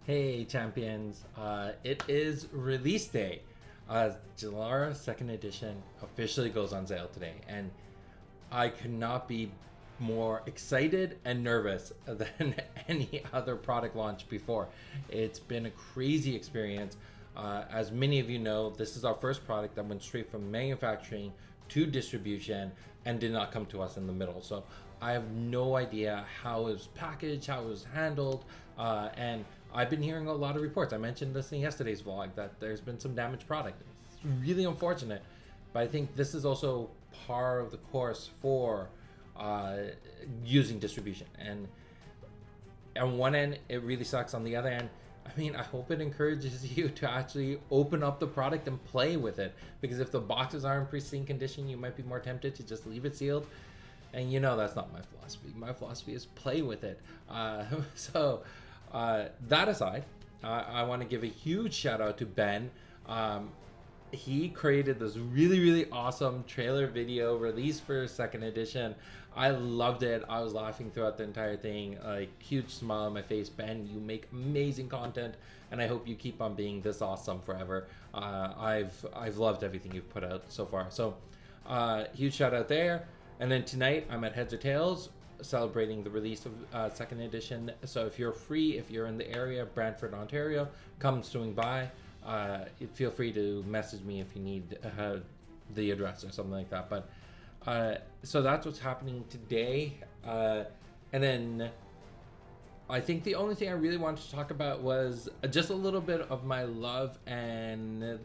Hey champions, it is release day. Jalara 2nd edition officially goes on sale today, and I could not be more excited and nervous than any other product launch before. It's been a crazy experience. As many of you know, this is our first product that went straight from manufacturing to distribution and did not come to us in the middle. So I have no idea how it was packaged, how it was handled, and I've been hearing a lot of reports. I mentioned this in yesterday's vlog that there's been some damaged product. It's really unfortunate, but I think this is also part of the course for using distribution. And on one end, it really sucks. On the other end, I mean, I hope it encourages you to actually open up the product and play with it. Because if the boxes are in pristine condition, you might be more tempted to just leave it sealed. And you know that's not my philosophy. My philosophy is play with it. That aside, I want to give a huge shout out to Ben. He created this really awesome trailer video release for 2nd edition. I loved it. I was laughing throughout the entire thing. A huge smile on my face. Ben, you make amazing content, and I hope you keep on being this awesome forever. I've loved everything you've put out so far. So huge shout out there. And then tonight I'm at Heads or Tails celebrating the release of 2nd edition. So if you're free, if you're in the area, Brantford, Ontario, come swing by. Feel free to message me if you need the address or something like that. But so that's what's happening today. And then I think the only thing I really wanted to talk about was just a little bit of my love and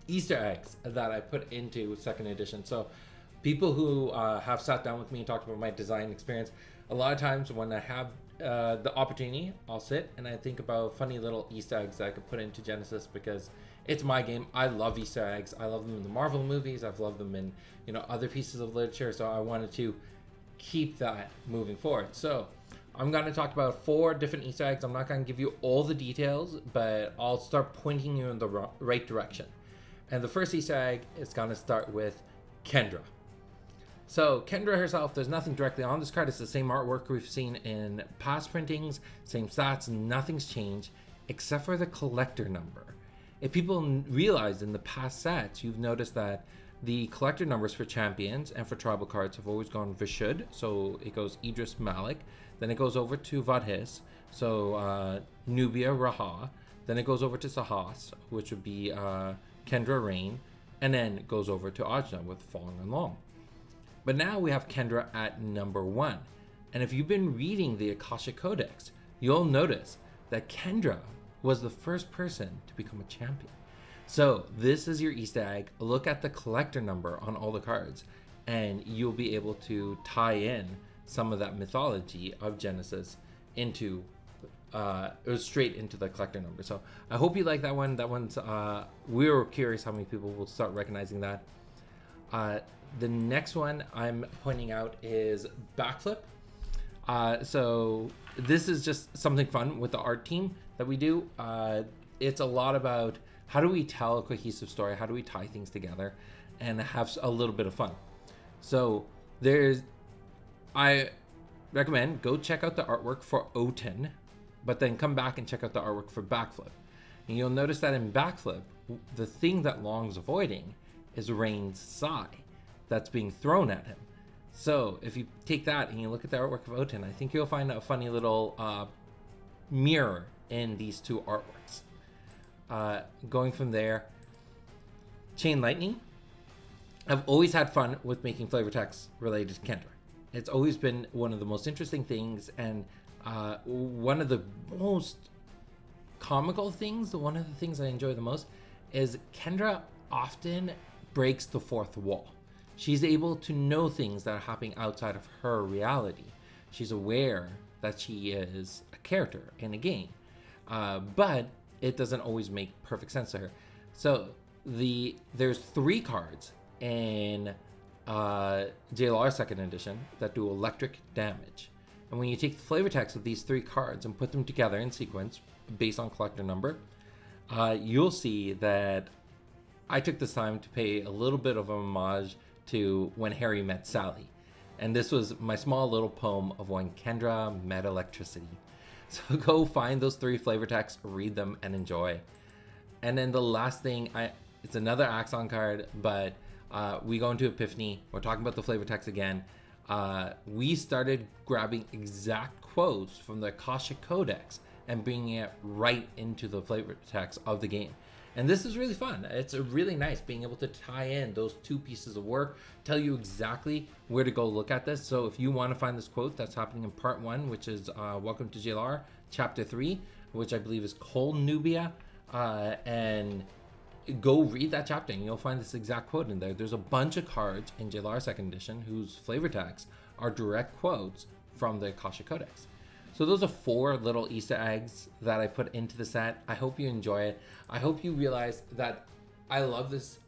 Easter eggs that I put into 2nd edition. So people who have sat down with me and talked about my design experience, a lot of times when I have the opportunity, I'll sit and I think about funny little Easter eggs that I could put into Genesis, because it's my game. I love Easter eggs. I love them in the Marvel movies. I've loved them in other pieces of literature. So I wanted to keep that moving forward. So I'm going to talk about 4 different Easter eggs. I'm not going to give you all the details, but I'll start pointing you in the right direction. And the first Easter egg is going to start with Kendra. So Kendra herself, there's nothing directly on this card. It's the same artwork we've seen in past printings, same stats, nothing's changed except for the collector number. If people realize in the past sets, you've noticed that the collector numbers for champions and for tribal cards have always gone Vishud. So it goes Idris Malik, then it goes over to Vadhis, so Nubia Raha, then it goes over to Sahas, which would be Kendra Rain, and then it goes over to Ajna with Falling and Long. But now we have Kendra at number 1. And if you've been reading the Akasha Codex, you'll notice that Kendra was the first person to become a champion. So this is your Easter egg. Look at the collector number on all the cards, and you'll be able to tie in some of that mythology of Genesis into straight into the collector number. So I hope you like that one. That one's we were curious how many people will start recognizing that. The next one I'm pointing out is Backflip. So this is just something fun with the art team that we do. It's a lot about how do we tell a cohesive story, how do we tie things together and have a little bit of fun. So I recommend go check out the artwork for Oten, but then come back and check out the artwork for Backflip. And you'll notice that in Backflip, the thing that Long's avoiding is Rain's sigh that's being thrown at him. So if you take that and you look at the artwork of Oten, I think you'll find a funny little mirror in these 2 artworks. Going from there, Chain Lightning. I've always had fun with making flavor text related to Kendra. It's always been one of the most interesting things, and one of the most comical things, one of the things I enjoy the most, is Kendra often breaks the 4th wall. She's able to know things that are happening outside of her reality. She's aware that she is a character in a game, but it doesn't always make perfect sense to her. So there's 3 cards in JLR 2nd edition that do electric damage. And when you take the flavor text of these 3 cards and put them together in sequence based on collector number, you'll see that I took this time to pay a little bit of a homage to When Harry Met Sally. And this was my small little poem of when Kendra met electricity. So go find those 3 flavor texts, read them, and enjoy. And then the last thing, it's another Axon card, but we go into Epiphany. We're talking about the flavor text again. We started grabbing exact quotes from the Akashic Codex and bringing it right into the flavor text of the game. And this is really fun. It's really nice being able to tie in those 2 pieces of work, tell you exactly where to go look at this. So if you want to find this quote, that's happening in part 1, which is Welcome to JLR, chapter 3, which I believe is Cold Nubia. And go read that chapter and you'll find this exact quote in there. There's a bunch of cards in JLR 2nd edition whose flavor texts are direct quotes from the Akashic Codex. So those are 4 little Easter eggs that I put into the set. I hope you enjoy it. I hope you realize that I love this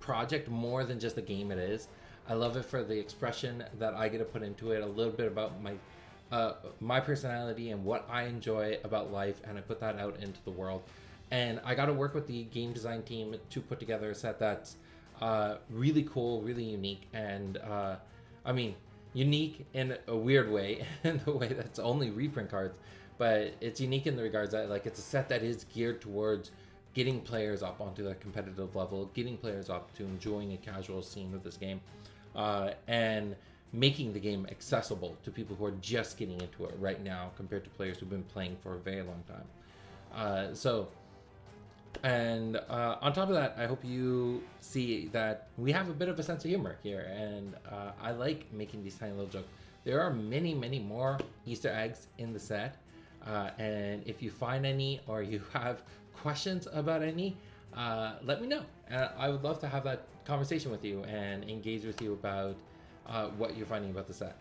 project more than just the game it is. I love it for the expression that I get to put into it, a little bit about my personality and what I enjoy about life, and I put that out into the world. And I got to work with the game design team to put together a set that's really cool, really unique, and unique in a weird way, in the way that's only reprint cards, but it's unique in the regards that it's a set that is geared towards getting players up onto that competitive level, getting players up to enjoying a casual scene with this game, and making the game accessible to people who are just getting into it right now compared to players who've been playing for a very long time. And on top of that, I hope you see that we have a bit of a sense of humor here, and I like making these tiny little jokes. There are many, many more Easter eggs in the set, and if you find any or you have questions about any, let me know. I would love to have that conversation with you and engage with you about what you're finding about the set.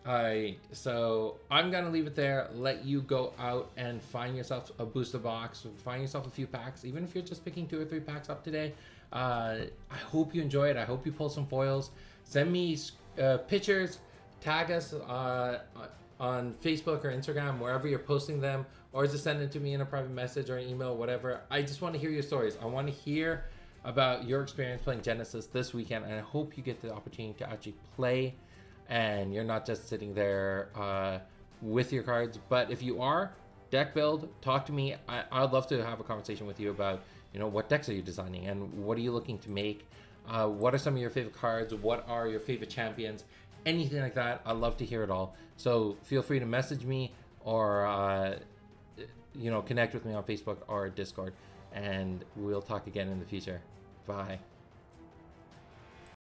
Alright, so I'm going to leave it there, let you go out and find yourself a booster box, find yourself a few packs, even if you're just picking 2 or 3 packs up today. I hope you enjoy it. I hope you pull some foils. Send me pictures, tag us on Facebook or Instagram, wherever you're posting them, or just send it to me in a private message or an email, whatever. I just want to hear your stories. I want to hear about your experience playing Genesis this weekend, and I hope you get the opportunity to actually play and you're not just sitting there with your cards. But if you are, deck build, talk to me. I'd love to have a conversation with you about, what decks are you designing and what are you looking to make? What are some of your favorite cards? What are your favorite champions? Anything like that. I'd love to hear it all. So feel free to message me or, connect with me on Facebook or Discord, and we'll talk again in the future. Bye.